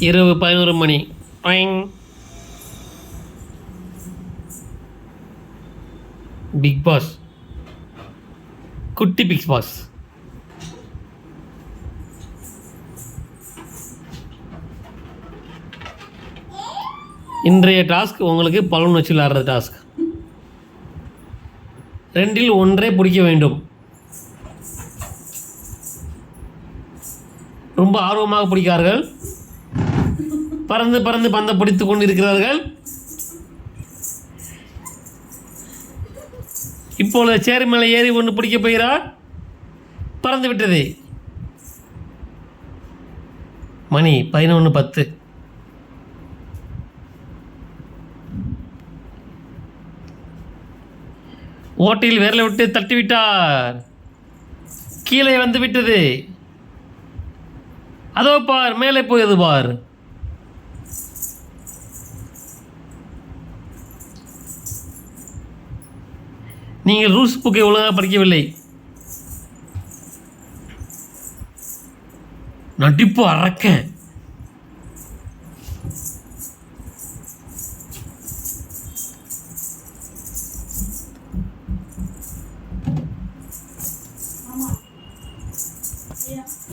இரவு 11 மணி. Big pass, குட்டி big pass. இன்றைய டாஸ்க் உங்களுக்கு பலூன் வச்சு விளையாடுற டாஸ்க். 2இல் 1 பிடிக்க வேண்டும். ரொம்ப ஆர்வமாக பிடிக்கிறார்கள். பறந்து பறந்து பந்தை பிடித்து கொண்டிருக்கிறார்கள். இப்பொழுது சேர் மேலே ஏறி ஒன்று பிடிக்க போகிறார். பறந்து விட்டது. மணி 11:10. ஓட்டையில் விரலை விட்டு தட்டிவிட்டார். கீழே வந்து விட்டது. அதோ பார், மேலே போயது பார். நீங்கள் ரூல்ஸ் புக்கை ஒழுங்காக படிக்கவில்லை. நடிப்பு அரக்கன்.